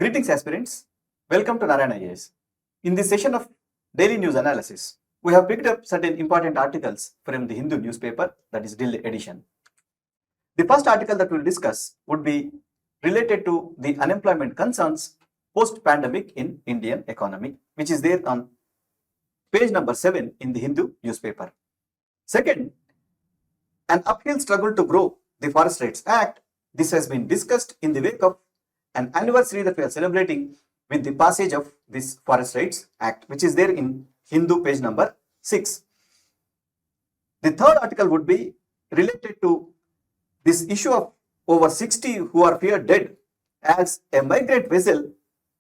Greetings aspirants, welcome to Narayana IAS. In this session of daily news analysis, we have picked up certain important articles from the Hindu newspaper, that is Daily edition. The first article that we will discuss would be related to the unemployment concerns post-pandemic in Indian economy, which is there on page number 7 in the Hindu newspaper. Second, an uphill struggle to grow the Forest Rights Act. This has been discussed in the wake of an anniversary that we are celebrating with the passage of this Forest Rights Act, which is there in Hindu page number 6. The third article would be related to this issue of over 60 who are feared dead as a migrant vessel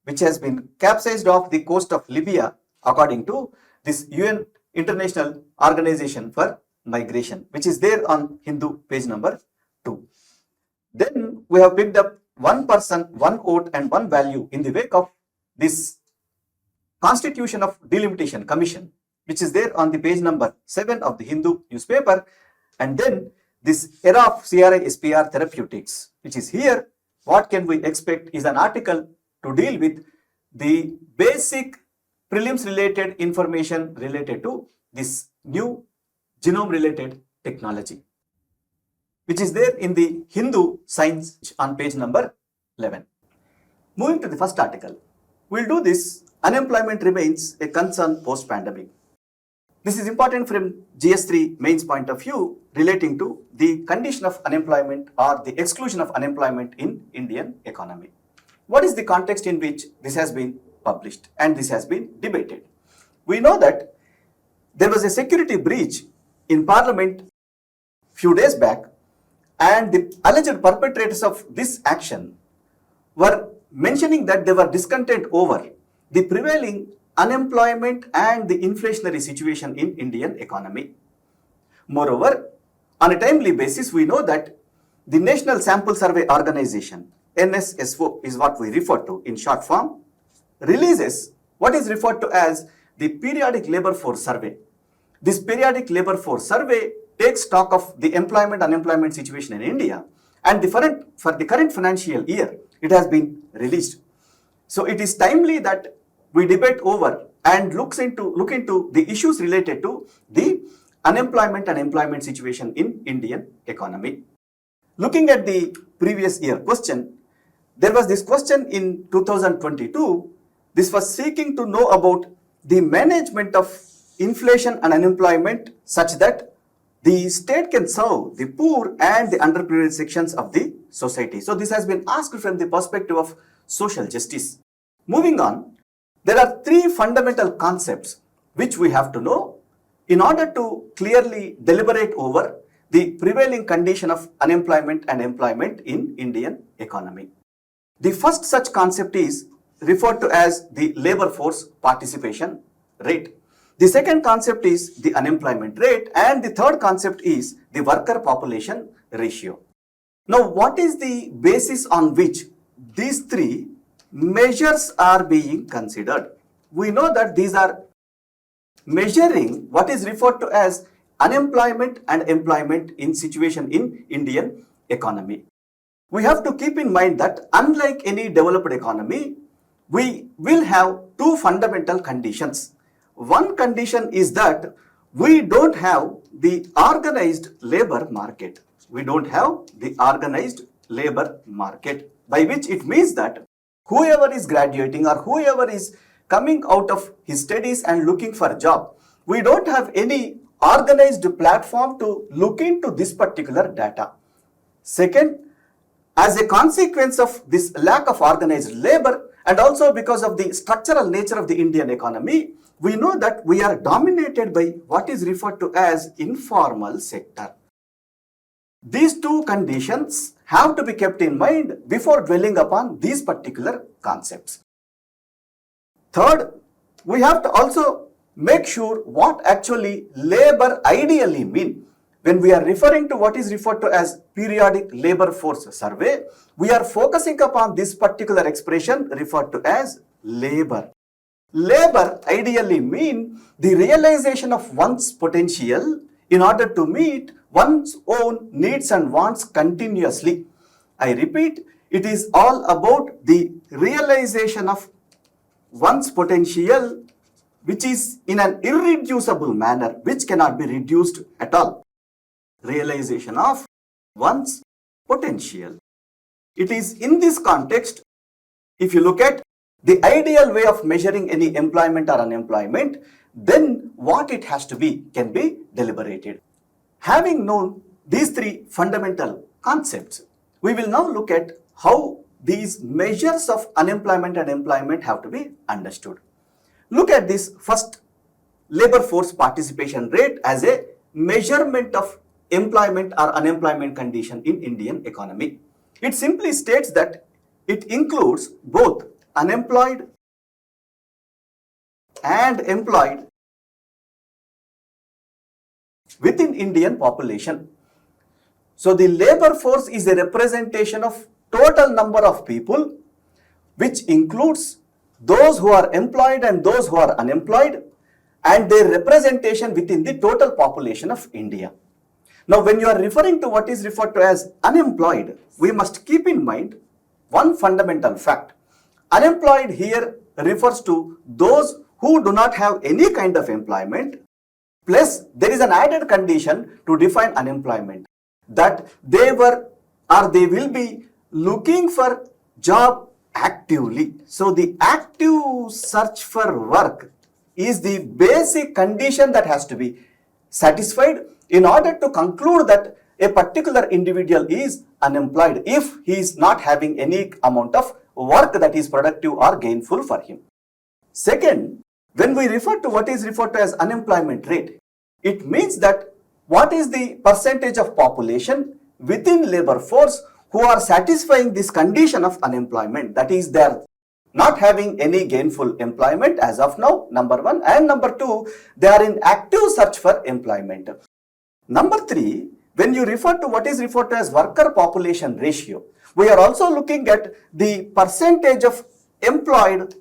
which has been capsized off the coast of Libya, according to this UN International Organization for Migration, which is there on Hindu page number 2. Then we have picked up one person, one vote and one value in the wake of this Constitution of Delimitation Commission, which is there on the page number 7 of the Hindu newspaper. And then this era of CRI-SPR therapeutics, which is here. What can we expect is an article to deal with the basic prelims related information related to this new genome related technology, which is there in the Hindu Science on page number 11. Moving to the first article, we'll do this. Unemployment remains a concern post-pandemic. This is important from GS3 mains point of view relating to the condition of unemployment or the exclusion of unemployment in Indian economy. What is the context in which this has been published and this has been debated? We know that there was a security breach in Parliament few days back, and the alleged perpetrators of this action were mentioning that they were discontent over the prevailing unemployment and the inflationary situation in Indian economy. Moreover, on a timely basis, we know that the National Sample Survey Organization, NSSO is what we refer to in short form, releases what is referred to as the Periodic Labour Force Survey. This Periodic Labour Force Survey takes stock of the employment-unemployment situation in India, and for the current financial year, it has been released. So it is timely that we debate over and look into the issues related to the unemployment and employment situation in Indian economy. Looking at the previous year question, there was this question in 2022. This was seeking to know about the management of inflation and unemployment such that the state can serve the poor and the underprivileged sections of the society. So this has been asked from the perspective of social justice. Moving on, there are three fundamental concepts which we have to know in order to clearly deliberate over the prevailing condition of unemployment and employment in Indian economy. The first such concept is referred to as the labor force participation rate. The second concept is the unemployment rate, and the third concept is the worker population ratio. Now, what is the basis on which these three measures are being considered? We know that these are measuring what is referred to as unemployment and employment in situation in Indian economy. We have to keep in mind that unlike any developed economy, we will have two fundamental conditions. One condition is that we don't have the organized labor market. We don't have the organized labor market, by which it means that whoever is graduating or whoever is coming out of his studies and looking for a job, we don't have any organized platform to look into this particular data. Second, as a consequence of this lack of organized labor and also because of the structural nature of the Indian economy, we know that we are dominated by what is referred to as informal sector. These two conditions have to be kept in mind before dwelling upon these particular concepts. Third, we have to also make sure what actually labor ideally mean. When we are referring to what is referred to as periodic labor force survey, we are focusing upon this particular expression referred to as labor. Labor ideally mean the realization of one's potential in order to meet one's own needs and wants continuously. I repeat, It is all about the realization of one's potential, which is in an irreducible manner, which cannot be reduced at all. Realization of one's potential. It is in this context, if you look at the ideal way of measuring any employment or unemployment, then what it has to be can be deliberated. Having known these three fundamental concepts, we will now look at how these measures of unemployment and employment have to be understood. Look at this first, labor force participation rate as a measurement of employment or unemployment condition in Indian economy. It simply states that it includes both unemployed and employed within Indian population. So the labor force is a representation of total number of people, which includes those who are employed and those who are unemployed, and their representation within the total population of India. Now, when you are referring to what is referred to as unemployed, we must keep in mind one fundamental fact. Unemployed here refers to those who do not have any kind of employment, plus there is an added condition to define unemployment, that they were or they will be looking for job actively. So the active search for work is the basic condition that has to be satisfied in order to conclude that a particular individual is unemployed if he is not having any amount of work that is productive or gainful for him. Second, when we refer to what is referred to as unemployment rate, it means that what is the percentage of population within labor force who are satisfying this condition of unemployment, that is, they are not having any gainful employment as of now, number one, and number two, they are in active search for employment. Number three, when you refer to what is referred to as worker population ratio, we are also looking at the percentage of employed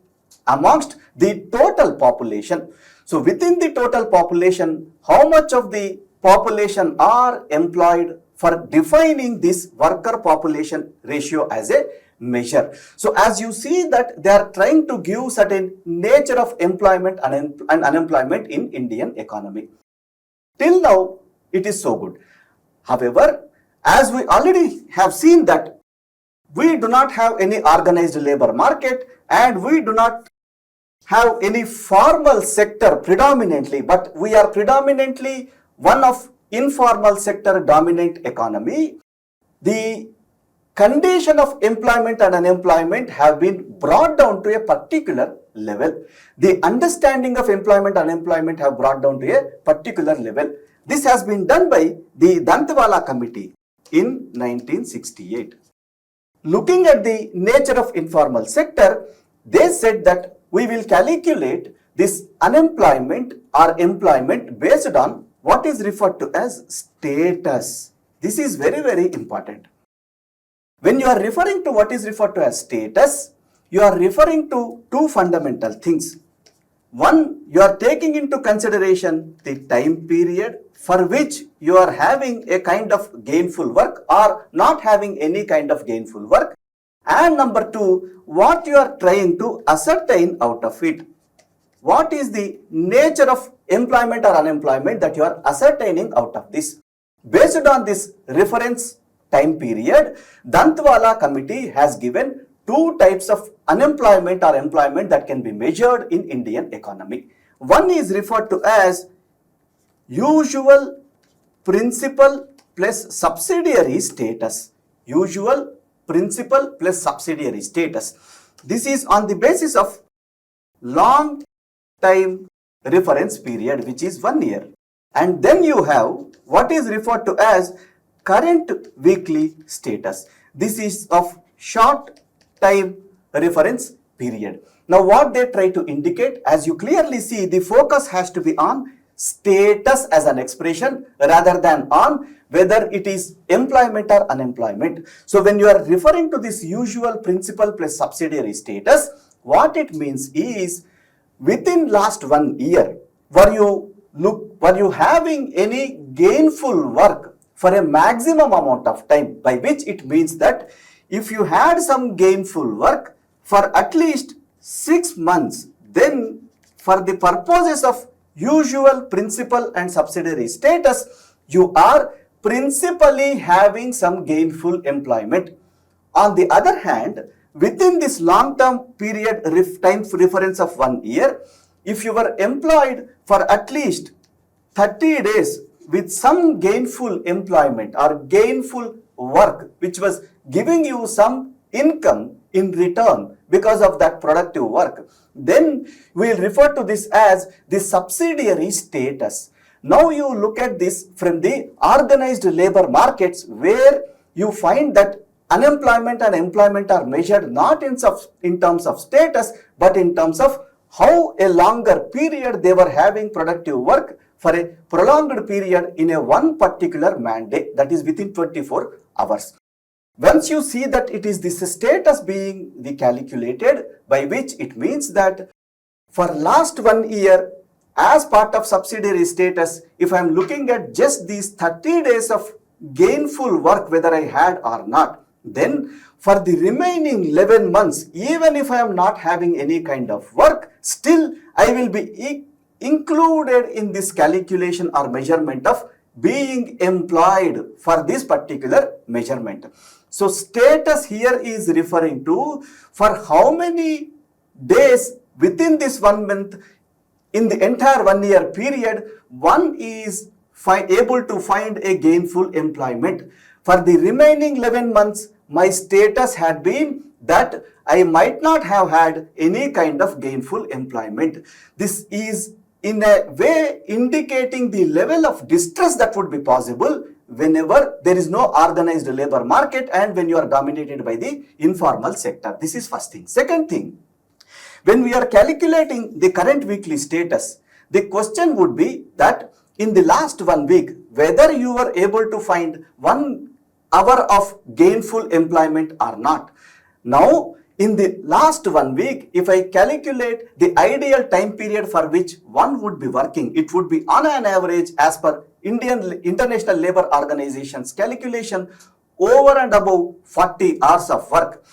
amongst the total population. So within the total population, how much of the population are employed for defining this worker population ratio as a measure. So as you see that they are trying to give certain nature of employment and unemployment in Indian economy. Till now, it is so good. However, as we already have seen that we do not have any organized labor market and we do not have any formal sector predominantly, but we are predominantly one of informal sector dominant economy. The condition of employment and unemployment have been brought down to a particular level. The understanding of employment and unemployment have brought down to a particular level. This has been done by the Dantewala committee in 1968. Looking at the nature of informal sector, they said that we will calculate this unemployment or employment based on what is referred to as status. This is very, very important. When you are referring to what is referred to as status, you are referring to two fundamental things. One, you are taking into consideration the time period for which you are having a kind of gainful work or not having any kind of gainful work. And number two, what you are trying to ascertain out of it. What is the nature of employment or unemployment that you are ascertaining out of this? Based on this reference time period, Dantewala committee has given two types of unemployment or employment that can be measured in Indian economy. One is referred to as usual principal plus subsidiary status. Usual principal plus subsidiary status. This is on the basis of long time reference period, which is 1 year. And then you have what is referred to as current weekly status. This is of short time reference period. Now what they try to indicate, as you clearly see, the focus has to be on status as an expression rather than on whether it is employment or unemployment. So when you are referring to this usual principal plus subsidiary status, what it means is within last 1 year, were you having any gainful work for a maximum amount of time, by which it means that if you had some gainful work for at least 6 months, then for the purposes of usual principal and subsidiary status, you are principally having some gainful employment. On the other hand, within this long-term period time reference of 1 year, if you were employed for at least 30 days with some gainful employment or gainful work which was giving you some income in return because of that productive work, then we will refer to this as the subsidiary status. Now you look at this from the organized labor markets, where you find that unemployment and employment are measured not in terms of status, but in terms of how a longer period they were having productive work for a prolonged period in a one particular mandate, that is within 24 hours. Once you see that it is this status being the calculated, by which it means that for last 1 year as part of subsidiary status, if I am looking at just these 30 days of gainful work whether I had or not, then for the remaining 11 months, even if I am not having any kind of work, still I will be included in this calculation or measurement of being employed for this particular measurement. So status here is referring to for how many days within this 1 month in the entire 1 year period one is able to find a gainful employment. For the remaining 11 months, my status had been that I might not have had any kind of gainful employment. This is in a way indicating the level of distress that would be possible whenever there is no organized labor market and when you are dominated by the informal sector. This is first thing. Second thing, when we are calculating the current weekly status, the question would be that in the last 1 week, whether you were able to find 1 hour of gainful employment or not. Now, in the last 1 week, if I calculate the ideal time period for which one would be working, it would be on an average as per International Labour Organization's calculation over and above 40 hours of work.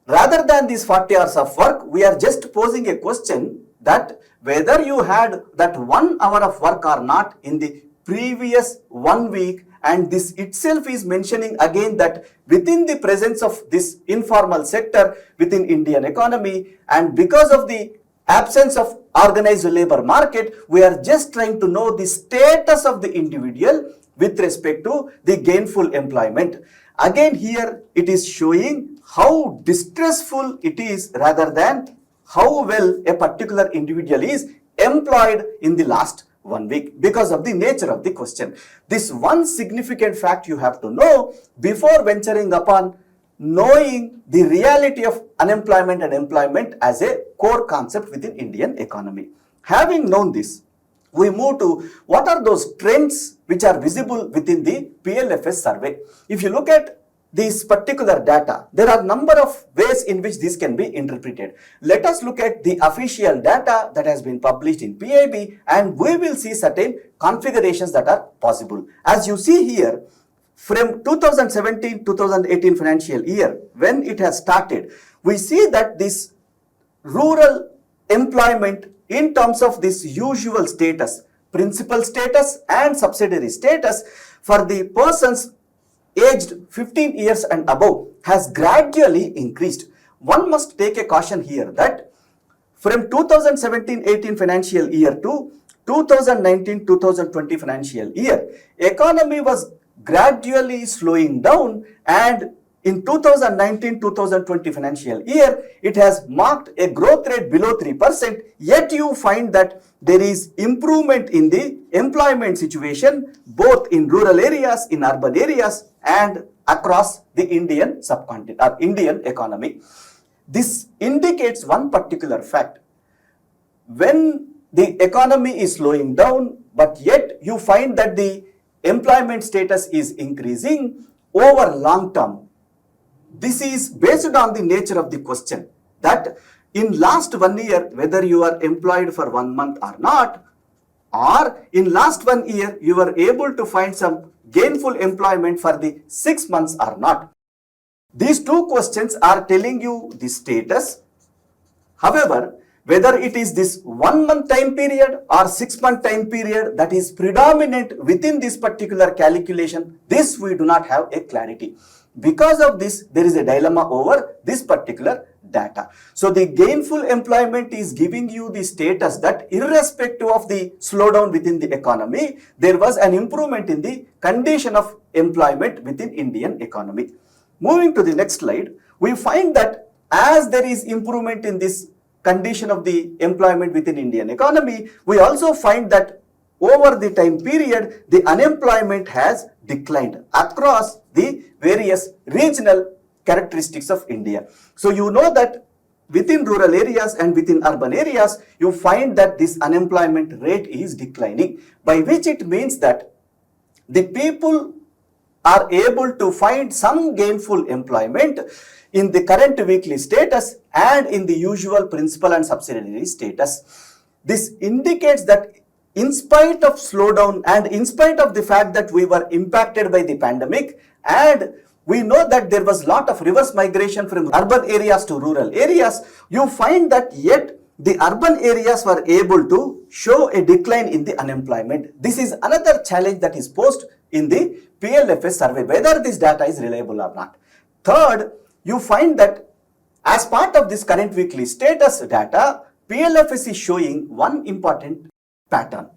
Rather than these 40 hours of work, we are just posing a question that whether you had that 1 hour of work or not in the previous 1 week, and this itself is mentioning again that within the presence of this informal sector within Indian economy and because of the absence of organized labor market, we are just trying to know the status of the individual with respect to the gainful employment. Again here it is showing how distressful it is rather than how well a particular individual is employed in the last 1 week because of the nature of the question. This one significant fact you have to know before venturing upon knowing the reality of unemployment and employment as a core concept within Indian economy. Having known this, we move to what are those trends which are visible within the PLFS survey. If you look at this particular data, there are number of ways in which this can be interpreted. Let us look at the official data that has been published in PIB and we will see certain configurations that are possible. As you see here, from 2017-2018 financial year, when it has started, we see that this rural employment in terms of this usual status, principal status and subsidiary status for the persons aged 15 years and above has gradually increased. One must take a caution here that from 2017-18 financial year to 2019-2020 financial year, economy was gradually slowing down, and in 2019-2020 financial year, it has marked a growth rate below 3%, yet you find that there is improvement in the employment situation both in rural areas, in urban areas and across the Indian subcontinent or Indian economy. This indicates one particular fact. When the economy is slowing down, but yet you find that the employment status is increasing over long term, this is based on the nature of the question that in last 1 year, whether you are employed for 1 month or not, or in last 1 year, you were able to find some gainful employment for the 6 months or not. These two questions are telling you the status. However, whether it is this 1 month time period or 6 month time period that is predominant within this particular calculation, this we do not have a clarity. Because of this, there is a dilemma over this particular data. So the gainful employment is giving you the status that irrespective of the slowdown within the economy, there was an improvement in the condition of employment within Indian economy. Moving to the next slide, we find that as there is improvement in this condition of the employment within Indian economy, we also find that over the time period, the unemployment has declined across the various regional characteristics of India. So you know that within rural areas and within urban areas, you find that this unemployment rate is declining, by which it means that the people are able to find some gainful employment in the current weekly status and in the usual principal and subsidiary status. This indicates that in spite of slowdown and in spite of the fact that we were impacted by the pandemic, and we know that there was a lot of reverse migration from urban areas to rural areas, you find that yet the urban areas were able to show a decline in the unemployment. This is another challenge that is posed in the PLFS survey, whether this data is reliable or not. Third, you find that as part of this current weekly status data, PLFS is showing one important pattern,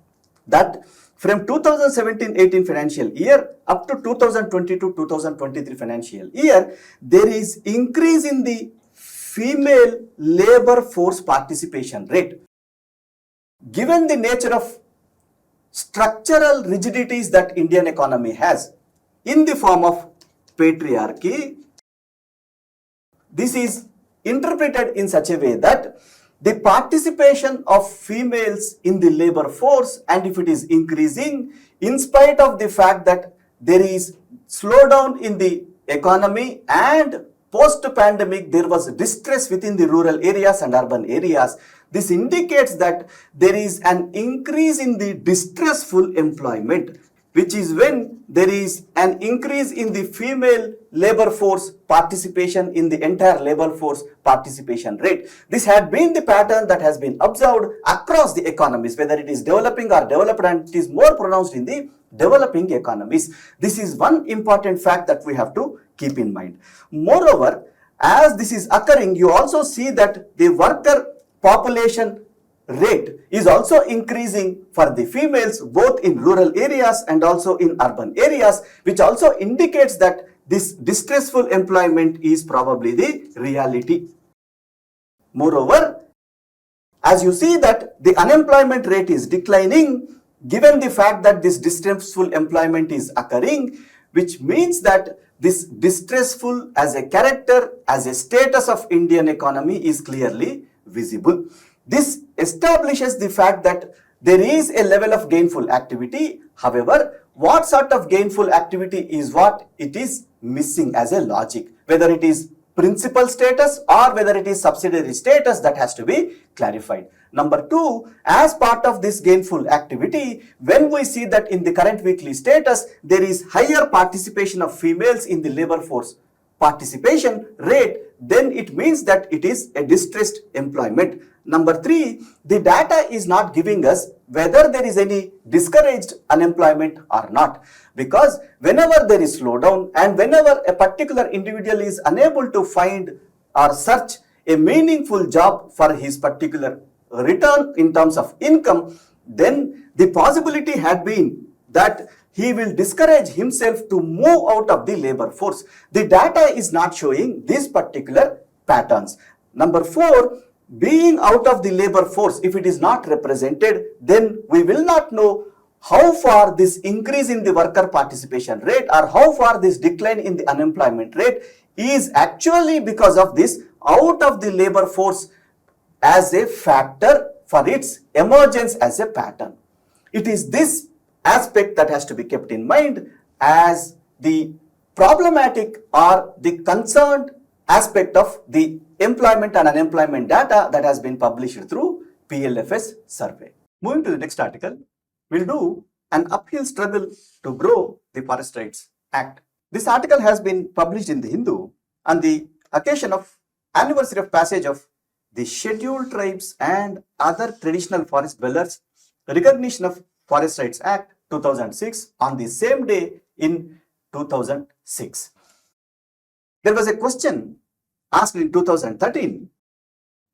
that from 2017-18 financial year up to 2022-2023 financial year, there is increase in the female labor force participation rate. Given the nature of structural rigidities that Indian economy has in the form of patriarchy, this is interpreted in such a way that the participation of females in the labor force, and if it is increasing in spite of the fact that there is slowdown in the economy and post-pandemic there was distress within the rural areas and urban areas, this indicates that there is an increase in the distressful employment, which is when there is an increase in the female labor force participation in the entire labor force participation rate. This had been the pattern that has been observed across the economies, whether it is developing or developed, and it is more pronounced in the developing economies. This is one important fact that we have to keep in mind. Moreover, as this is occurring, you also see that the worker population rate is also increasing for the females both in rural areas and also in urban areas, which also indicates that this distressful employment is probably the reality. Moreover, as you see that the unemployment rate is declining, given the fact that this distressful employment is occurring, which means that this distressful as a character, as a status of Indian economy is clearly visible. This establishes the fact that there is a level of gainful activity. However, what sort of gainful activity is what it is missing as a logic, whether it is principal status or whether it is subsidiary status, that has to be clarified. Number two, as part of this gainful activity, when we see that in the current weekly status, there is higher participation of females in the labor force participation rate, then it means that it is a distressed employment. Number three, the data is not giving us whether there is any discouraged unemployment or not, because whenever there is slowdown and whenever a particular individual is unable to find or search a meaningful job for his particular return in terms of income, then the possibility had been that he will discourage himself to move out of the labor force. The data is not showing these particular patterns. Number four, being out of the labor force, if it is not represented, then we will not know how far this increase in the worker participation rate or how far this decline in the unemployment rate is actually because of this out of the labor force as a factor for its emergence as a pattern. It is this aspect that has to be kept in mind as the problematic or the concerned aspect of the employment and unemployment data that has been published through PLFS survey. Moving to the next article, we'll do an uphill struggle to grow the Forest Rights Act. This article has been published in the Hindu on the occasion of anniversary of passage of the Scheduled Tribes and Other Traditional Forest Dwellers Recognition of Forest Rights Act 2006 on the same day in 2006. There was a question asked in 2013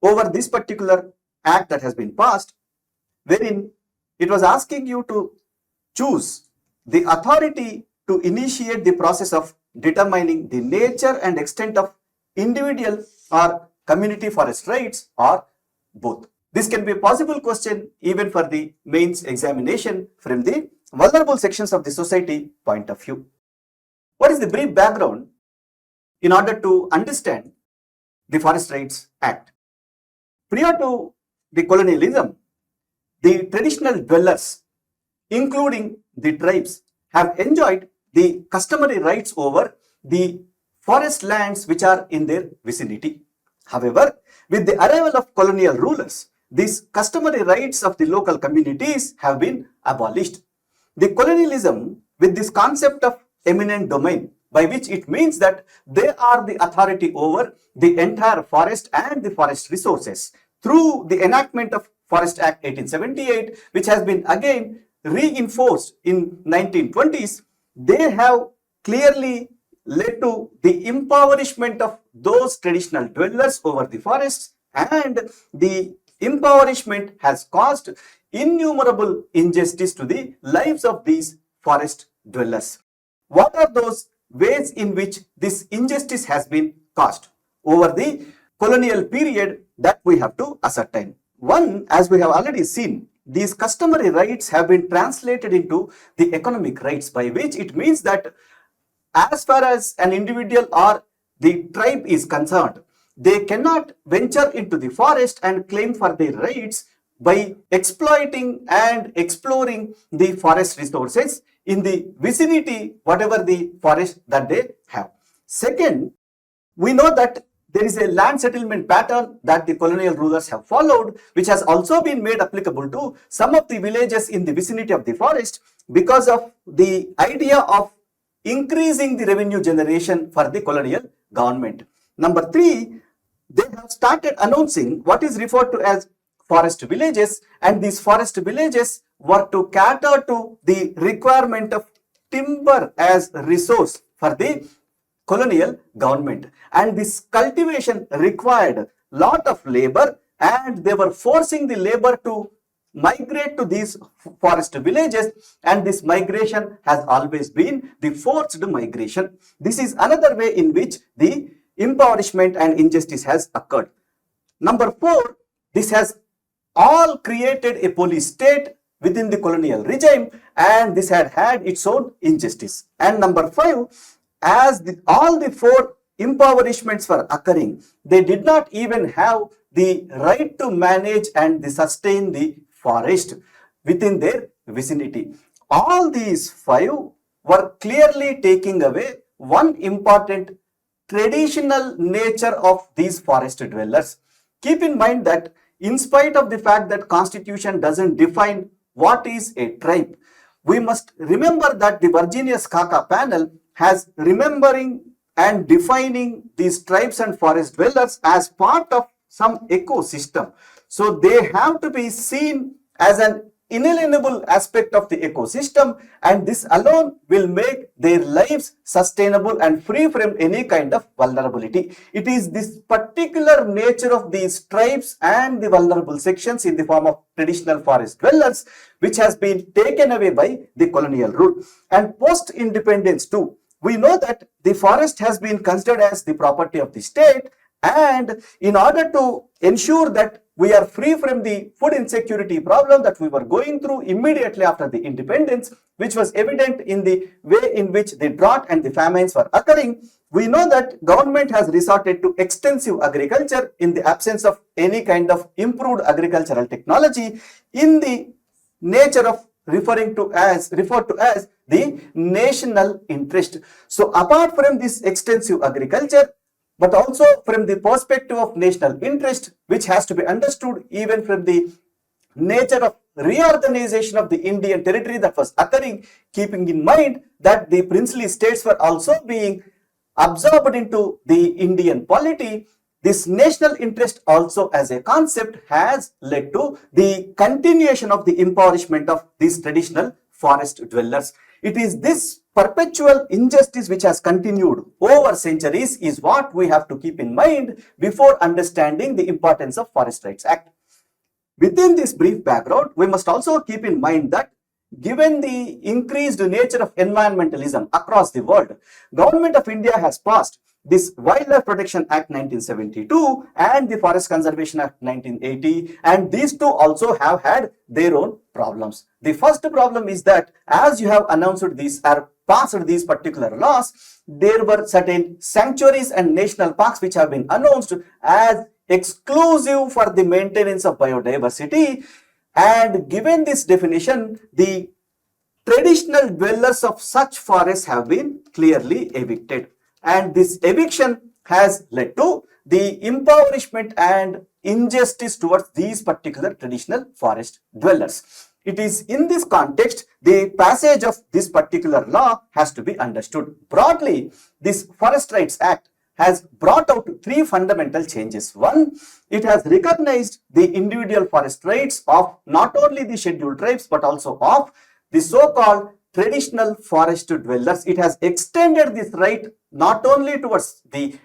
over this particular act that has been passed, wherein it was asking you to choose the authority to initiate the process of determining the nature and extent of individual or community forest rights or both. This can be a possible question even for the mains examination from the vulnerable sections of the society point of view. What is the brief background in order to understand the Forest Rights Act? Prior to the colonialism, the traditional dwellers, including the tribes, have enjoyed the customary rights over the forest lands which are in their vicinity. However, with the arrival of colonial rulers, these customary rights of the local communities have been abolished. The colonialism, with this concept of eminent domain, by which it means that they are the authority over the entire forest and the forest resources, through the enactment of Forest Act 1878, which has been again reinforced in 1920s, they have clearly led to the impoverishment of those traditional dwellers over the forests, and the impoverishment has caused innumerable injustice to the lives of these forest dwellers. What are those ways in which this injustice has been caused over the colonial period that we have to ascertain? One, as we have already seen, these customary rights have been translated into the economic rights, by which it means that as far as an individual or the tribe is concerned, they cannot venture into the forest and claim for their rights by exploiting and exploring the forest resources in the vicinity, whatever the forest that they have. Second, we know that there is a land settlement pattern that the colonial rulers have followed, which has also been made applicable to some of the villages in the vicinity of the forest because of the idea of increasing the revenue generation for the colonial government. Number three, they have started announcing what is referred to as forest villages, and these forest villages were to cater to the requirement of timber as a resource for the colonial government, and this cultivation required lot of labor, and they were forcing the labor to migrate to these forest villages, and this migration has always been the forced migration. This is another way in which the impoverishment and injustice has occurred. Number four, this has all created a police state within the colonial regime, and this had its own injustice. And number five, as all the four impoverishments were occurring, they did not even have the right to manage and sustain the forest within their vicinity. All these five were clearly taking away one important traditional nature of these forest dwellers. Keep in mind that in spite of the fact that Constitution doesn't define what is a tribe, we must remember that the Virginius Kaka panel has remembering and defining these tribes and forest dwellers as part of some ecosystem. So they have to be seen as an inalienable aspect of the ecosystem, and this alone will make their lives sustainable and free from any kind of vulnerability. It is this particular nature of these tribes and the vulnerable sections in the form of traditional forest dwellers which has been taken away by the colonial rule. And post-independence too, we know that the forest has been considered as the property of the state, and in order to ensure that we are free from the food insecurity problem that we were going through immediately after the independence, which was evident in the way in which the drought and the famines were occurring, we know that government has resorted to extensive agriculture in the absence of any kind of improved agricultural technology in the nature of referred to as the national interest. So apart from this extensive agriculture, but also from the perspective of national interest, which has to be understood even from the nature of reorganization of the Indian territory that was occurring, keeping in mind that the princely states were also being absorbed into the Indian polity, this national interest also as a concept has led to the continuation of the impoverishment of these traditional forest dwellers. It is this perpetual injustice which has continued over centuries is what we have to keep in mind before understanding the importance of Forest Rights Act. Within this brief background, we must also keep in mind that given the increased nature of environmentalism across the world, Government of India has passed this Wildlife Protection Act 1972 and the Forest Conservation Act 1980, and these two also have had their own problems. The first problem is that as you have announced these or passed these particular laws, there were certain sanctuaries and national parks which have been announced as exclusive for the maintenance of biodiversity, and given this definition, the traditional dwellers of such forests have been clearly evicted, and this eviction has led to the impoverishment and injustice towards these particular traditional forest dwellers. It is in this context the passage of this particular law has to be understood. Broadly, this Forest Rights Act has brought out three fundamental changes. One, it has recognized the individual forest rights of not only the scheduled tribes but also of the so-called traditional forest dwellers. It has extended this right not only towards the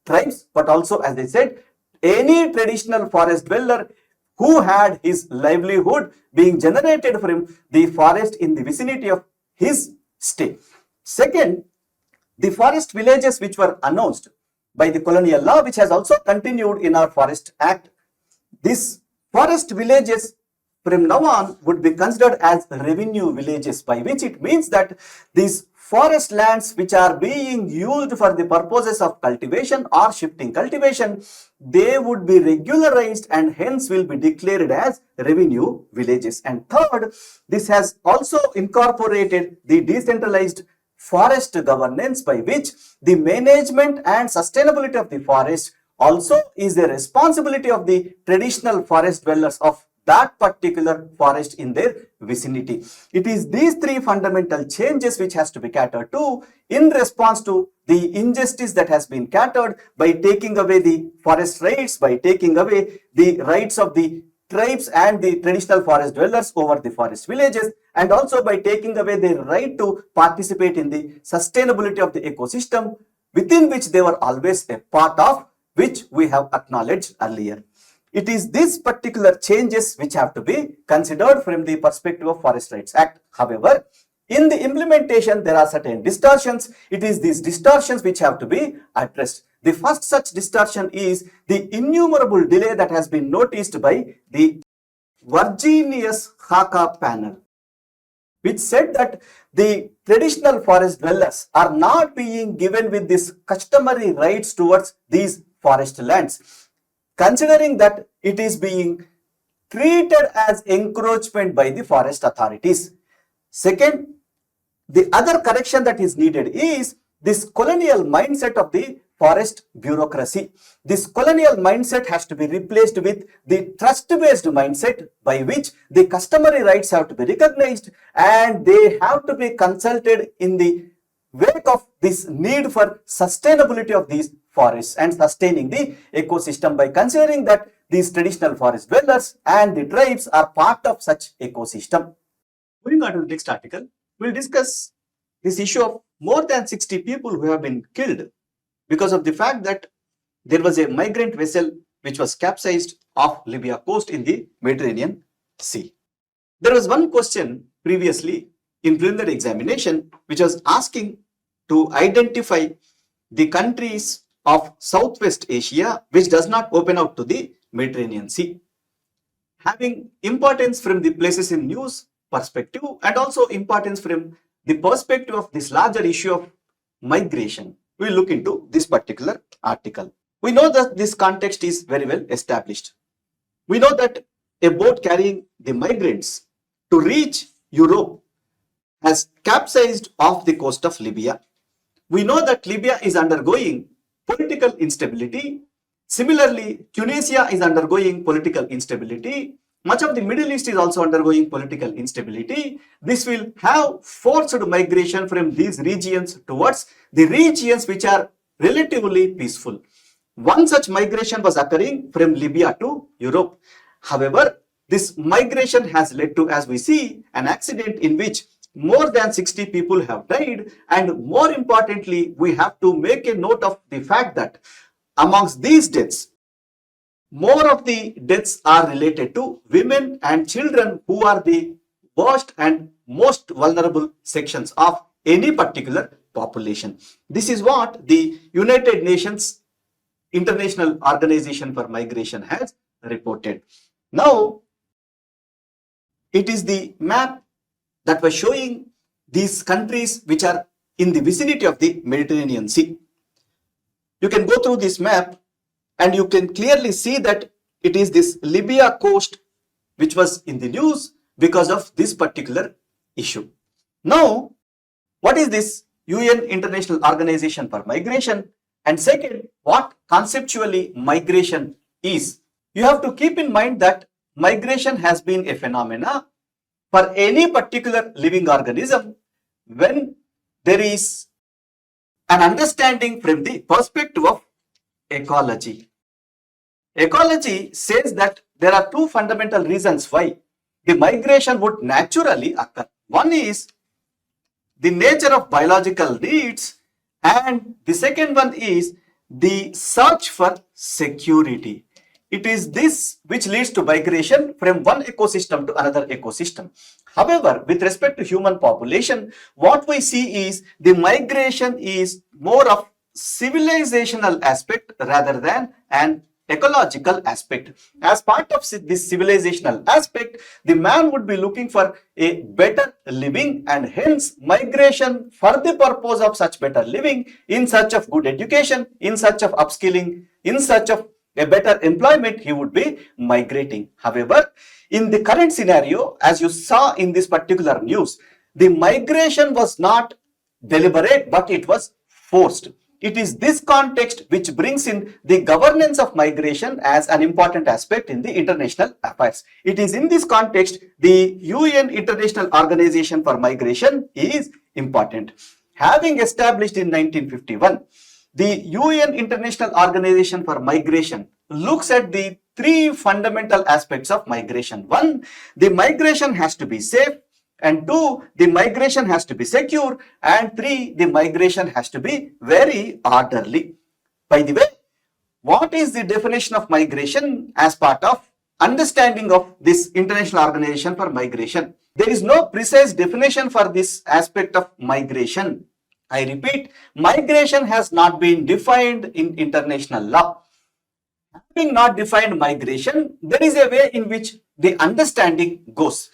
tribes but also, as I said, any traditional forest dweller who had his livelihood being generated from the forest in the vicinity of his stay. Second, the forest villages which were announced by the colonial law, which has also continued in our Forest Act. These forest villages from now on would be considered as revenue villages, by which it means that these forest lands which are being used for the purposes of cultivation or shifting cultivation, they would be regularized and hence will be declared as revenue villages. And third, this has also incorporated the decentralized forest governance, by which the management and sustainability of the forest also is the responsibility of the traditional forest dwellers of that particular forest in their vicinity. It is these three fundamental changes which has to be catered to in response to the injustice that has been catered by taking away the forest rights, by taking away the rights of the tribes and the traditional forest dwellers over the forest villages, and also by taking away their right to participate in the sustainability of the ecosystem within which they were always a part of, which we have acknowledged earlier. It is these particular changes which have to be considered from the perspective of Forest Rights Act. However, in the implementation, there are certain distortions. It is these distortions which have to be addressed. The first such distortion is the innumerable delay that has been noticed by the Virginius Haka panel, which said that the traditional forest dwellers are not being given with these customary rights towards these forest lands, considering that it is being treated as encroachment by the forest authorities. Second, the other correction that is needed is this colonial mindset of the forest bureaucracy. This colonial mindset has to be replaced with the trust-based mindset, by which the customary rights have to be recognized and they have to be consulted in the wake of this need for sustainability of these forests and sustaining the ecosystem, by considering that these traditional forest dwellers and the tribes are part of such ecosystem. Moving on to the next article, we'll discuss this issue of more than 60 people who have been killed because of the fact that there was a migrant vessel which was capsized off Libya coast in the Mediterranean Sea. There was one question previously in preliminary examination which was asking to identify the countries of Southwest Asia which does not open out to the Mediterranean Sea, having importance from the places in news perspective and also importance from the perspective of this larger issue of migration. We will look into this particular article. We know that this context is very well established. We know that a boat carrying the migrants to reach Europe has capsized off the coast of Libya. We know that Libya is undergoing political instability. Similarly, Tunisia is undergoing political instability. Much of the Middle East is also undergoing political instability. This will have forced migration from these regions towards the regions which are relatively peaceful. One such migration was occurring from Libya to Europe. However, this migration has led to, as we see, an accident in which more than 60 people have died, and more importantly, we have to make a note of the fact that amongst these deaths, more of the deaths are related to women and children, who are the worst and most vulnerable sections of any particular population. This is what the United Nations International Organization for Migration has reported. Now, it is the map that was showing these countries which are in the vicinity of the Mediterranean Sea. You can go through this map and you can clearly see that it is this Libya coast which was in the news because of this particular issue. Now, what is this UN International Organization for Migration? And second, what conceptually migration is? You have to keep in mind that migration has been a phenomena for any particular living organism when there is an understanding from the perspective of ecology. Ecology says that there are two fundamental reasons why the migration would naturally occur. One is the nature of biological needs, and the second one is the search for security. It is this which leads to migration from one ecosystem to another ecosystem. However, with respect to human population, what we see is the migration is more of civilizational aspect rather than an ecological aspect. As part of this civilizational aspect, the man would be looking for a better living, and hence migration for the purpose of such better living, in search of good education, in search of upskilling, in search of a better employment, he would be migrating. However, in the current scenario, as you saw in this particular news, the migration was not deliberate, but it was forced. It is this context which brings in the governance of migration as an important aspect in the international affairs. It is in this context the UN International Organization for Migration is important. Having established in 1951, the UN International Organization for Migration looks at the three fundamental aspects of migration. One, the migration has to be safe. And two, the migration has to be secure. And three, the migration has to be very orderly. By the way, what is the definition of migration as part of understanding of this International Organization for Migration? There is no precise definition for this aspect of migration. I repeat, migration has not been defined in international law. Having not defined migration, there is a way in which the understanding goes.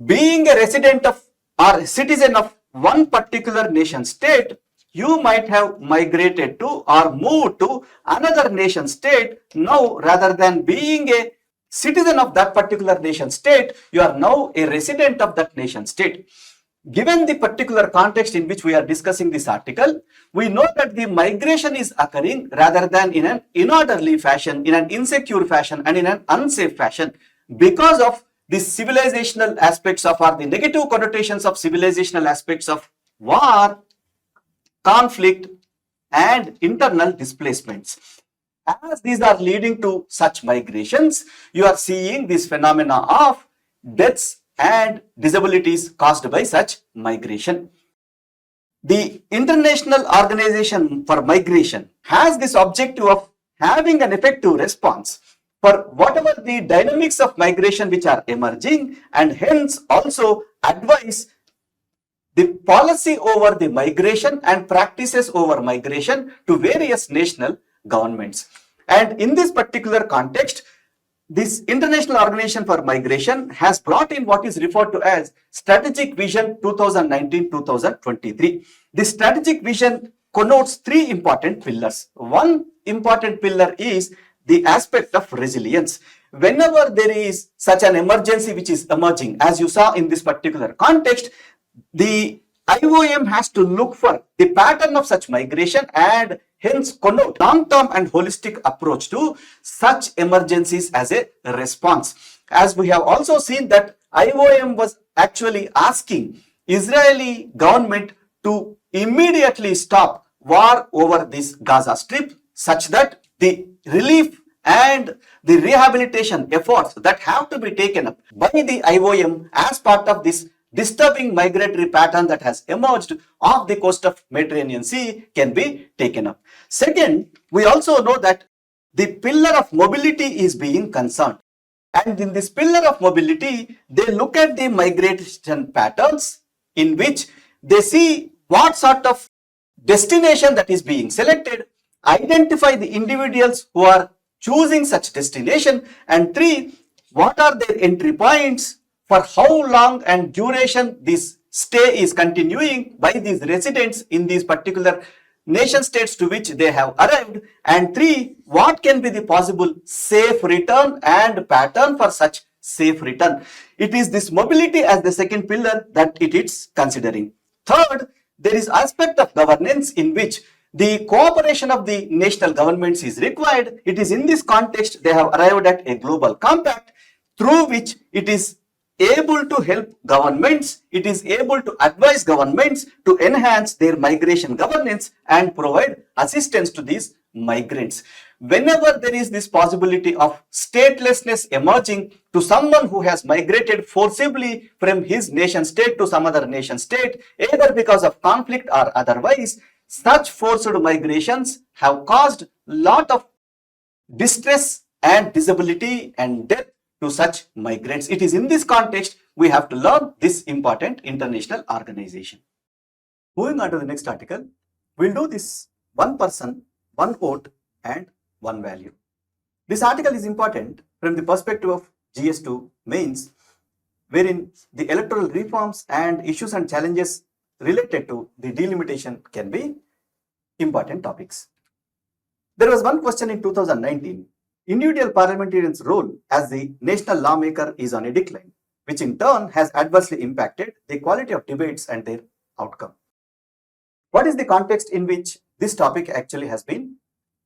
Being a resident of or a citizen of one particular nation state, you might have migrated to or moved to another nation state. Now, rather than being a citizen of that particular nation state, you are now a resident of that nation state. Given the particular context in which we are discussing this article, we know that the migration is occurring rather than in an inorderly fashion, in an insecure fashion, and in an unsafe fashion, because of the civilizational aspects of, or the negative connotations of civilizational aspects of war, conflict, and internal displacements. As these are leading to such migrations, you are seeing this phenomena of deaths and disabilities caused by such migration. The International Organization for Migration has this objective of having an effective response for whatever the dynamics of migration which are emerging, and hence also advise the policy over the migration and practices over migration to various national governments. And in this particular context, this International Organization for Migration has brought in what is referred to as Strategic Vision 2019-2023. This strategic vision connotes three important pillars. One important pillar is the aspect of resilience. Whenever there is such an emergency which is emerging, as you saw in this particular context, the IOM has to look for the pattern of such migration and hence connote long-term and holistic approach to such emergencies as a response. As we have also seen that IOM was actually asking Israeli government to immediately stop war over this Gaza Strip, such that the relief and the rehabilitation efforts that have to be taken up by the IOM as part of this disturbing migratory pattern that has emerged off the coast of Mediterranean Sea can be taken up. Second, we also know that the pillar of mobility is being concerned. And in this pillar of mobility, they look at the migration patterns in which they see what sort of destination that is being selected, identify the individuals who are choosing such destination, and three, what are their entry points, for how long and duration this stay is continuing by these residents in these particular nation states to which they have arrived, and three, what can be the possible safe return and pattern for such safe return. It is this mobility as the second pillar that it is considering. Third, there is aspect of governance in which the cooperation of the national governments is required. It is in this context they have arrived at a global compact through which it is able to help governments, it is able to advise governments to enhance their migration governance and provide assistance to these migrants. Whenever there is this possibility of statelessness emerging to someone who has migrated forcibly from his nation state to some other nation state, either because of conflict or otherwise, such forced migrations have caused lot of distress and disability and death to such migrants. It is in this context we have to learn this important international organization. Moving on to the next article, we'll do this one person, one vote and one value. This article is important from the perspective of GS2 mains, wherein the electoral reforms and issues and challenges related to the delimitation can be important topics. There was one question in 2019. Individual parliamentarians' role as the national lawmaker is on a decline, which in turn has adversely impacted the quality of debates and their outcome. What is the context in which this topic actually has been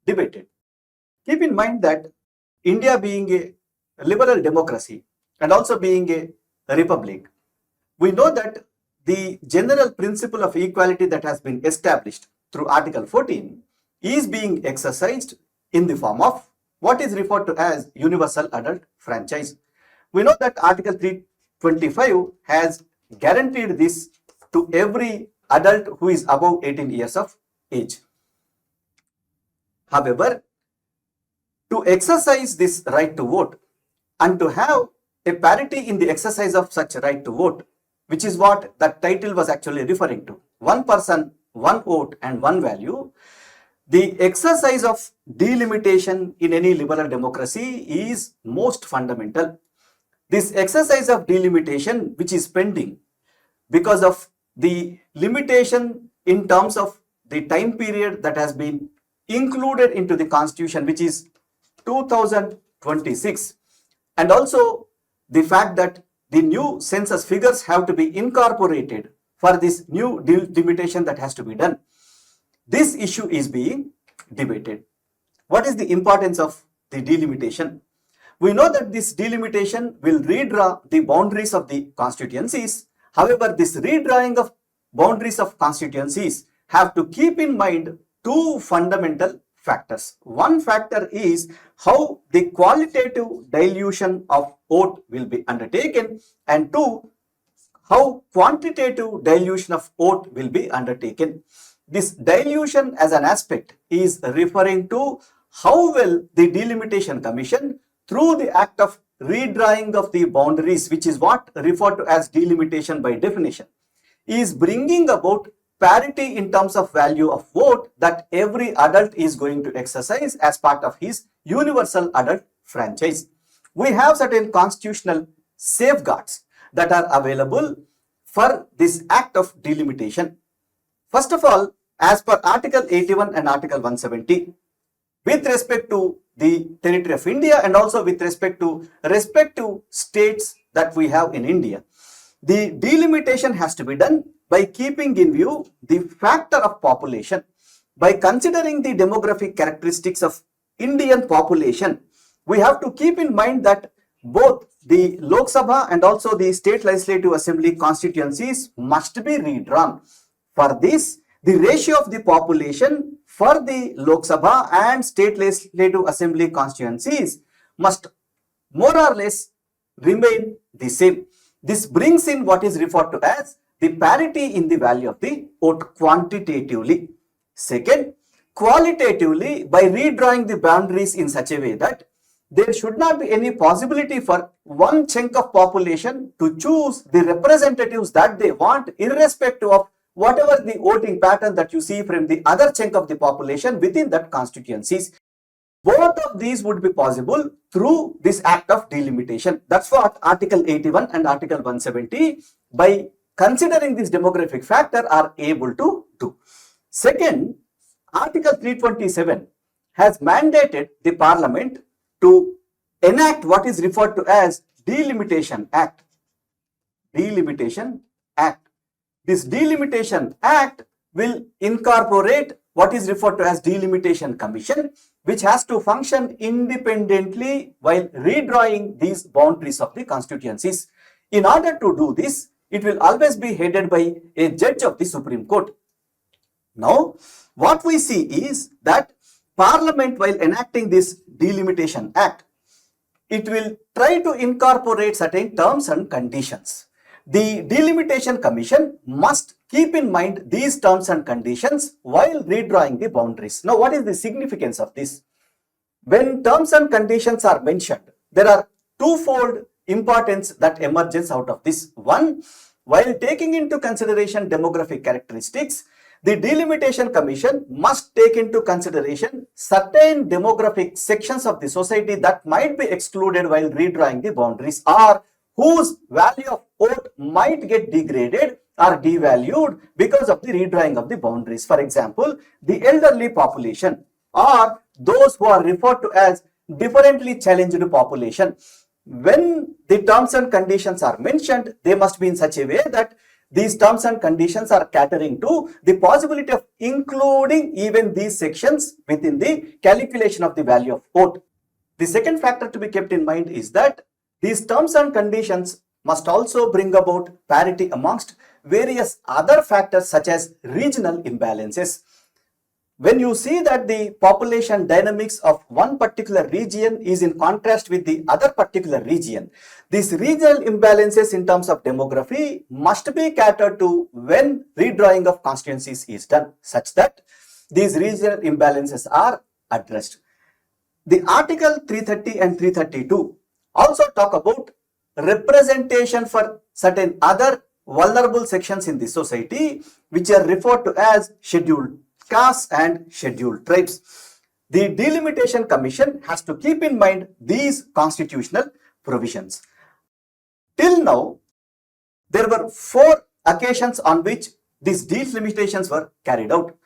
debated? Keep in mind that India being a liberal democracy and also being a republic, we know that the general principle of equality that has been established through Article 14 is being exercised in the form of what is referred to as universal adult franchise. We know that Article 325 has guaranteed this to every adult who is above 18 years of age. However, to exercise this right to vote and to have a parity in the exercise of such right to vote, which is what that title was actually referring to, one person, one vote and one value, the exercise of delimitation in any liberal democracy is most fundamental. This exercise of delimitation, which is pending because of the limitation in terms of the time period that has been included into the constitution, which is 2026, and also the fact that the new census figures have to be incorporated for this new delimitation that has to be done. This issue is being debated. What is the importance of the delimitation? We know that this delimitation will redraw the boundaries of the constituencies. However, this redrawing of boundaries of constituencies have to keep in mind two fundamental factors. One factor is how the qualitative dilution of vote will be undertaken, and two, how quantitative dilution of vote will be undertaken. This dilution as an aspect is referring to how well the Delimitation Commission, through the act of redrawing of the boundaries, which is what referred to as delimitation by definition, is bringing about parity in terms of value of vote that every adult is going to exercise as part of his universal adult franchise. We have certain constitutional safeguards that are available for this act of delimitation. First of all, as per Article 81 and Article 170, with respect to the territory of India and also with respect to respective states that we have in India, the delimitation has to be done by keeping in view the factor of population. By considering the demographic characteristics of Indian population, we have to keep in mind that both the Lok Sabha and also the State Legislative Assembly constituencies must be redrawn. For this, the ratio of the population for the Lok Sabha and state legislative assembly constituencies must more or less remain the same. This brings in what is referred to as the parity in the value of the vote quantitatively. Second, qualitatively, by redrawing the boundaries in such a way that there should not be any possibility for one chunk of population to choose the representatives that they want, irrespective of whatever the voting pattern that you see from the other chunk of the population within that constituencies. Both of these would be possible through this act of delimitation. That's what Article 81 and Article 170, by considering this demographic factor, are able to do. Second, Article 327 has mandated the Parliament to enact what is referred to as Delimitation Act. Delimitation Act. This Delimitation Act will incorporate what is referred to as Delimitation Commission, which has to function independently while redrawing these boundaries of the constituencies. In order to do this, it will always be headed by a judge of the Supreme Court. Now, what we see is that Parliament, while enacting this Delimitation Act, it will try to incorporate certain terms and conditions. The Delimitation Commission must keep in mind these terms and conditions while redrawing the boundaries. Now, what is the significance of this? When terms and conditions are mentioned, there are twofold importance that emerges out of this. One, while taking into consideration demographic characteristics, the Delimitation Commission must take into consideration certain demographic sections of the society that might be excluded while redrawing the boundaries, or whose value of vote might get degraded or devalued because of the redrawing of the boundaries. For example, the elderly population, or those who are referred to as differently challenged population. When the terms and conditions are mentioned, they must be in such a way that these terms and conditions are catering to the possibility of including even these sections within the calculation of the value of vote. The second factor to be kept in mind is that these terms and conditions must also bring about parity amongst various other factors such as regional imbalances. When you see that the population dynamics of one particular region is in contrast with the other particular region, these regional imbalances in terms of demography must be catered to when redrawing of constituencies is done, such that these regional imbalances are addressed. The Article 330 and 332 also talk about representation for certain other vulnerable sections in the society, which are referred to as scheduled castes and scheduled tribes. The Delimitation Commission has to keep in mind these constitutional provisions. Till now, there were 4 occasions on which these delimitations were carried out: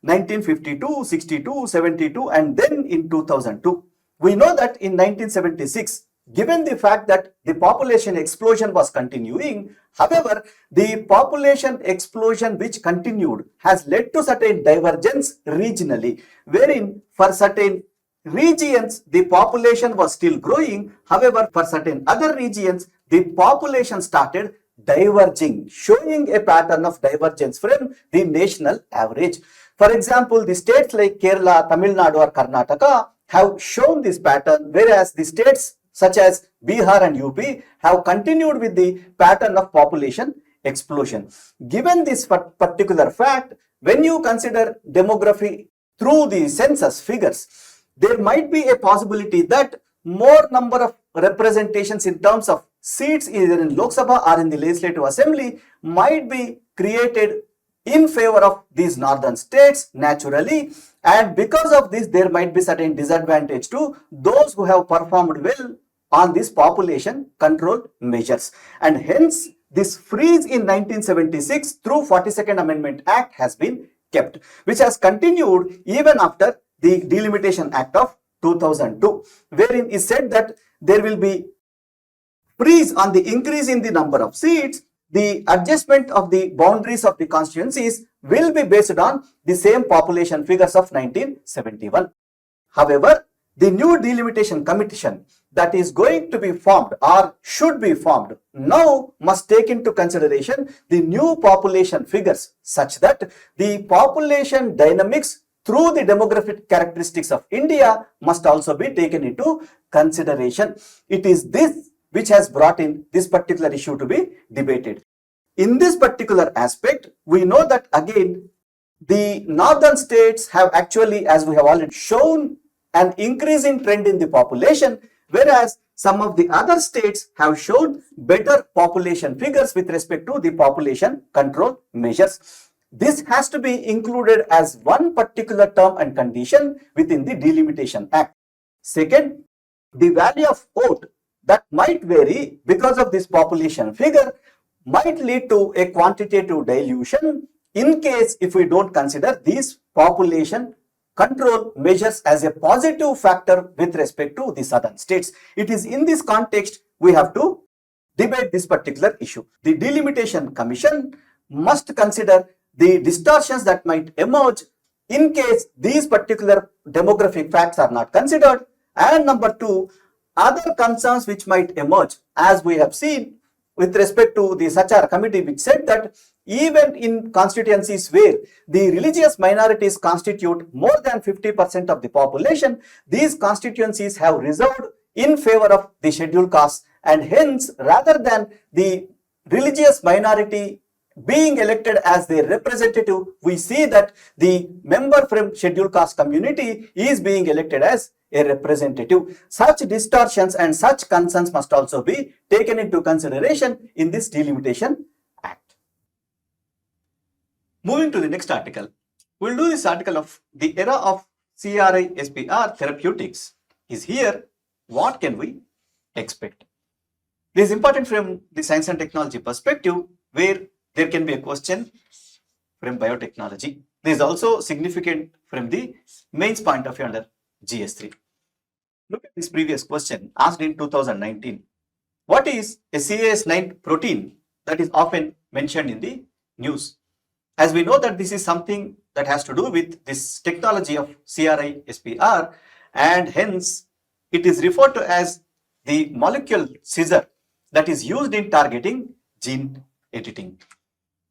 1952, 62, 72, and then in 2002. We know that in 1976, given the fact that the population explosion was continuing, however, the population explosion which continued has led to certain divergence regionally, wherein for certain regions the population was still growing, however, for certain other regions the population started diverging, showing a pattern of divergence from the national average. For example, the states like Kerala, Tamil Nadu or Karnataka have shown this pattern, whereas the states such as Bihar and UP have continued with the pattern of population explosion. Given this particular fact, when you consider demography through the census figures, there might be a possibility that more number of representations in terms of seats either in Lok Sabha or in the Legislative Assembly might be created in favor of these northern states naturally, and because of this there might be certain disadvantage to those who have performed well on these population control measures, and hence this freeze in 1976 through 42nd Amendment Act has been kept, which has continued even after the Delimitation Act of 2002, wherein is said that there will be freeze on the increase in the number of seats. The adjustment of the boundaries of the constituencies will be based on the same population figures of 1971. However, the new delimitation commission that is going to be formed or should be formed now must take into consideration the new population figures such that the population dynamics through the demographic characteristics of India must also be taken into consideration. It is this which has brought in this particular issue to be debated. In this particular aspect, we know that again, the northern states have actually, as we have already shown, an increasing trend in the population, whereas some of the other states have shown better population figures with respect to the population control measures. This has to be included as one particular term and condition within the Delimitation Act. Second, the value of vote that might vary because of this population figure might lead to a quantitative dilution in case if we don't consider these population control measures as a positive factor with respect to the southern states. It is in this context we have to debate this particular issue. The Delimitation Commission must consider the distortions that might emerge in case these particular demographic facts are not considered, and number two, other concerns which might emerge, as we have seen with respect to the Sachar committee, which said that even in constituencies where the religious minorities constitute more than 50% of the population, these constituencies have reserved in favor of the scheduled castes, and hence rather than the religious minority being elected as their representative, we see that the member from scheduled caste community is being elected as a representative. Such distortions and such concerns must also be taken into consideration in this Delimitation Act. Moving to the next article, we will do this article of the era of CRI-SPR therapeutics is here. What can we expect? This is important from the science and technology perspective, where there can be a question from biotechnology. This is also significant from the mains point of view under GS3. Look at this previous question asked in 2019. What is a CAS9 protein that is often mentioned in the news? As we know that this is something that has to do with this technology of CRI-SPR, and hence it is referred to as the molecule scissor that is used in targeting gene editing.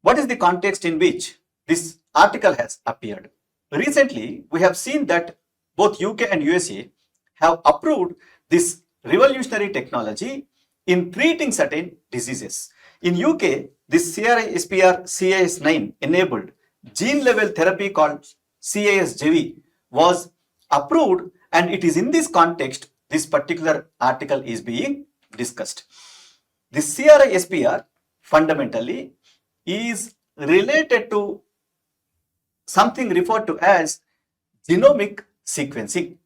What is the context in which this article has appeared? Recently, we have seen that both UK and USA have approved this revolutionary technology in treating certain diseases. In UK, this CRI-SPR CAS9 enabled gene level therapy called CAS-JV was approved, and it is in this context this particular article is being discussed. This CRI-SPR fundamentally is related to something referred to as genomic sequencing.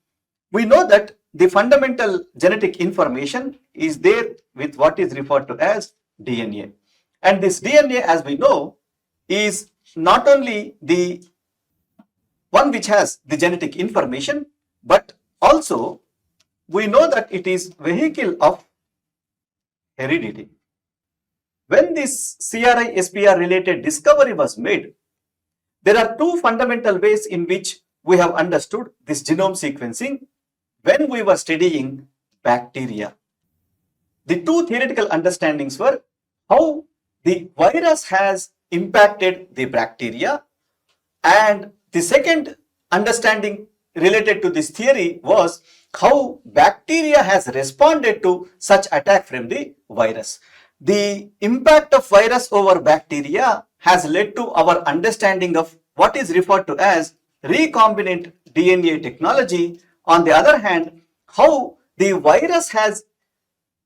We know that the fundamental genetic information is there with what is referred to as DNA. And this DNA, as we know, is not only the one which has the genetic information, but also we know that it is vehicle of heredity. When this CRI-SPR related discovery was made, there are two fundamental ways in which we have understood this genome sequencing when we were studying bacteria. The two theoretical understandings were how the virus has impacted the bacteria, and the second understanding related to this theory was how bacteria has responded to such attack from the virus. The impact of virus over bacteria has led to our understanding of what is referred to as recombinant DNA technology. On the other hand, how the virus has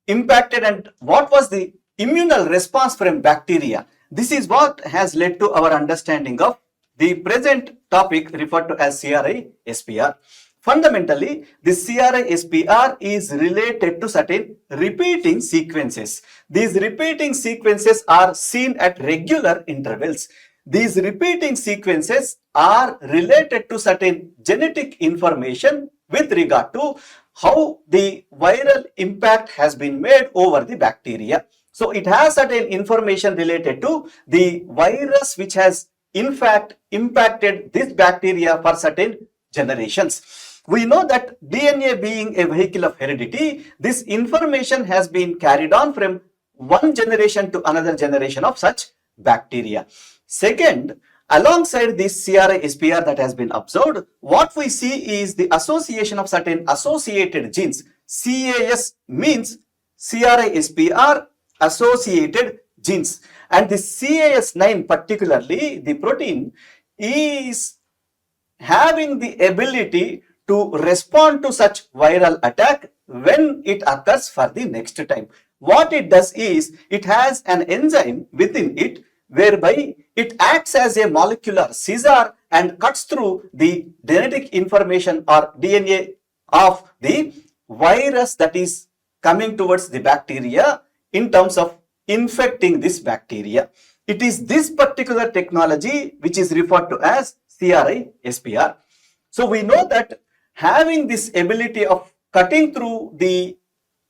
impacted and what was the immunal response from bacteria. This is what has led to our understanding of the present topic referred to as CRI-SPR. Fundamentally, this CRI-SPR is related to certain repeating sequences. These repeating sequences are seen at regular intervals. These repeating sequences are related to certain genetic information with regard to how the viral impact has been made over the bacteria. So it has certain information related to the virus which has in fact impacted this bacteria for certain generations. We know that DNA being a vehicle of heredity, this information has been carried on from one generation to another generation of such bacteria. Second, alongside this CRI-SPR that has been observed, what we see is the association of certain associated genes. CAS means CRI-SPR associated genes, and the CAS9 particularly, the protein, is having the ability to respond to such viral attack when it occurs for the next time. What it does is, it has an enzyme within it whereby it acts as a molecular scissor and cuts through the genetic information or DNA of the virus that is coming towards the bacteria in terms of infecting this bacteria. It is this particular technology which is referred to as CRI-SPR. So we know that having this ability of cutting through the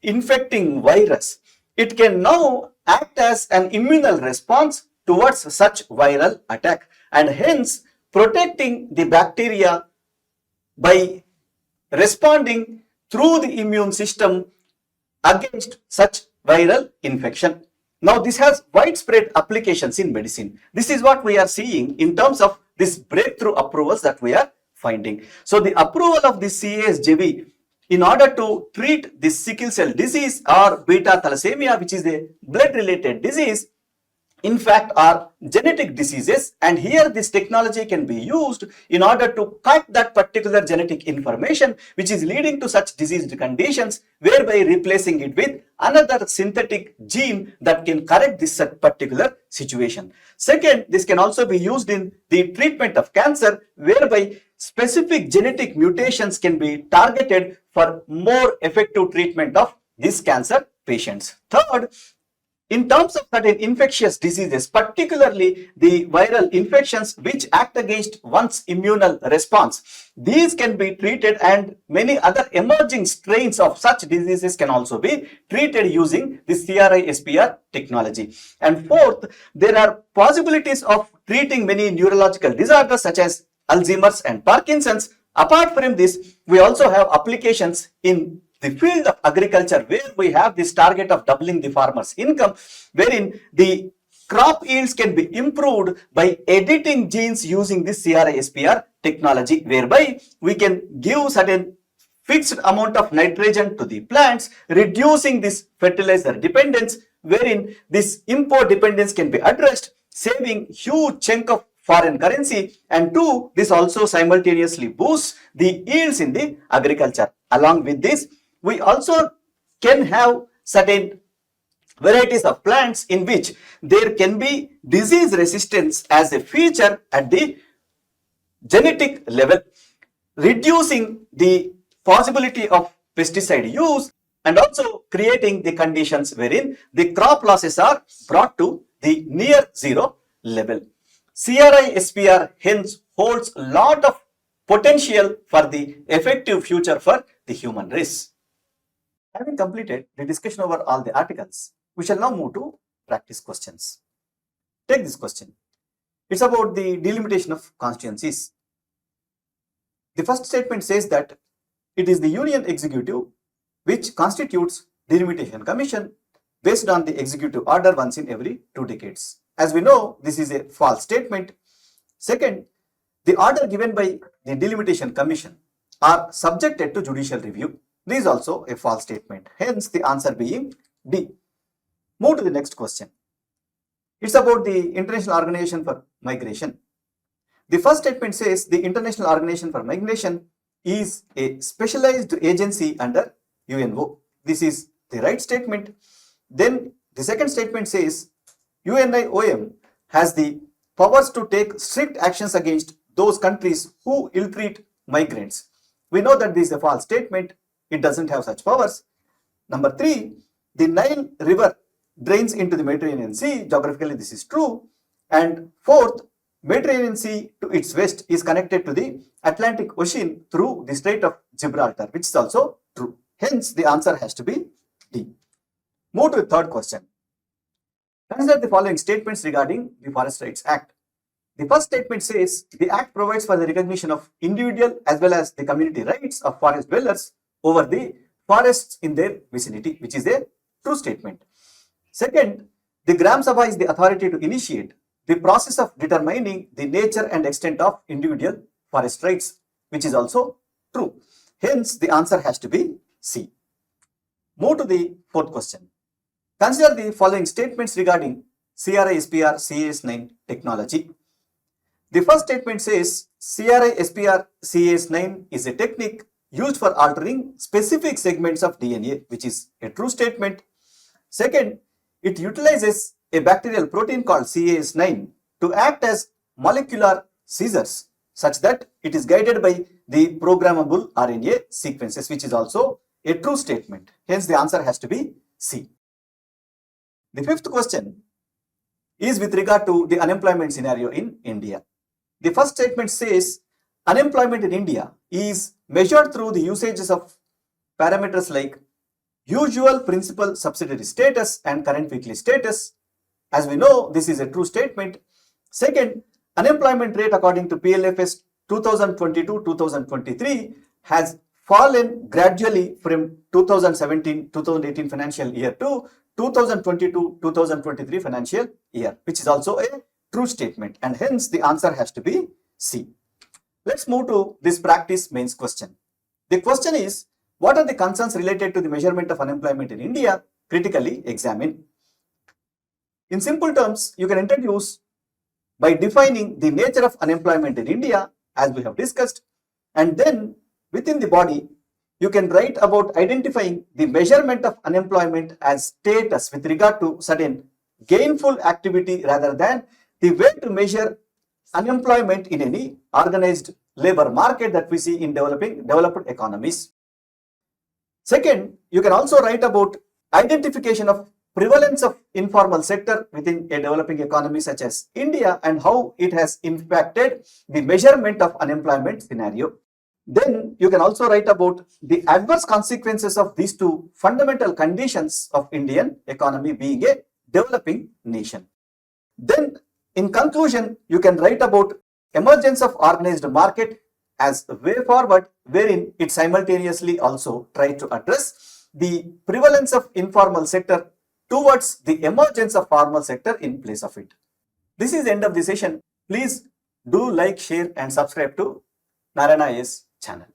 infecting virus, it can now act as an immunal response towards such viral attack, and hence protecting the bacteria by responding through the immune system against such viral infection. Now, this has widespread applications in medicine. This is what we are seeing in terms of this breakthrough approvals that we are finding. So, the approval of the CASJV in order to treat this sickle cell disease or beta thalassemia, which is a blood related disease, in fact are genetic diseases, and here this technology can be used in order to cut that particular genetic information which is leading to such diseased conditions, whereby replacing it with another synthetic gene that can correct this particular situation. Second, this can also be used in the treatment of cancer, whereby specific genetic mutations can be targeted for more effective treatment of these cancer patients. Third, in terms of certain infectious diseases, particularly the viral infections which act against one's immune response, these can be treated, and many other emerging strains of such diseases can also be treated using the CRI-SPR technology. And fourth, there are possibilities of treating many neurological disorders such as Alzheimer's and Parkinson's. Apart from this, we also have applications in the field of agriculture, where we have this target of doubling the farmer's income, wherein the crop yields can be improved by editing genes using this CRI-SPR technology, whereby we can give certain fixed amount of nitrogen to the plants, reducing this fertilizer dependence, wherein this import dependence can be addressed, saving huge chunk of foreign currency, and two, this also simultaneously boosts the yields in the agriculture. Along with this, we also can have certain varieties of plants in which there can be disease resistance as a feature at the genetic level, reducing the possibility of pesticide use and also creating the conditions wherein the crop losses are brought to the near zero level. CRI-SPR hence holds a lot of potential for the effective future for the human race. Having completed the discussion over all the articles, we shall now move to practice questions. Take this question. It's about the delimitation of constituencies. The first statement says that it is the Union Executive which constitutes delimitation commission based on the executive order once in every 2 decades. As we know, this is a false statement. Second, the order given by the delimitation commission are subjected to judicial review. This is also a false statement. Hence, the answer being D. Move to the next question. It's about the International Organization for Migration. The first statement says the International Organization for Migration is a specialized agency under UNO. This is the right statement. Then the second statement says UNIOM has the powers to take strict actions against those countries who ill-treat migrants. We know that this is a false statement. It doesn't have such powers. Number 3, the Nile River drains into the Mediterranean Sea. Geographically, this is true. And fourth, Mediterranean Sea to its west is connected to the Atlantic Ocean through the Strait of Gibraltar, which is also true. Hence, the answer has to be D. Move to the third question. Consider the following statements regarding the Forest Rights Act. The first statement says the Act provides for the recognition of individual as well as the community rights of forest dwellers over the forests in their vicinity, which is a true statement. Second, the Gram Sabha is the authority to initiate the process of determining the nature and extent of individual forest rights, which is also true. Hence, the answer has to be C. Move to the fourth question. Consider the following statements regarding CRI-SPR CAS9 technology. The first statement says CRI-SPR CAS9 is a technique used for altering specific segments of DNA, which is a true statement. Second, it utilizes a bacterial protein called CAS9 to act as molecular scissors such that it is guided by the programmable RNA sequences, which is also a true statement. Hence, the answer has to be C. The fifth question is with regard to the unemployment scenario in India. The first statement says unemployment in India is measured through the usages of parameters like usual principal subsidiary status and current weekly status. As we know, this is a true statement. Second, unemployment rate according to PLFS 2022-2023 has fallen gradually from 2017-2018 financial year to 2022-2023 financial year, which is also a true statement, and hence the answer has to be C. Let's move to this practice mains question. The question is, what are the concerns related to the measurement of unemployment in India? Critically examine. In simple terms, you can introduce by defining the nature of unemployment in India, as we have discussed, and then within the body, you can write about identifying the measurement of unemployment as status with regard to certain gainful activity rather than the way to measure unemployment in any organized labor market that we see in developed economies. Second, you can also write about identification of prevalence of informal sector within a developing economy such as India and how it has impacted the measurement of unemployment scenario. Then you can also write about the adverse consequences of these two fundamental conditions of Indian economy being a developing nation. Then in conclusion, you can write about emergence of organized market as a way forward, wherein it simultaneously also tries to address the prevalence of informal sector towards the emergence of formal sector in place of it. This is the end of the session. Please do like, share and subscribe to Narayana IAS channel.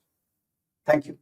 Thank you.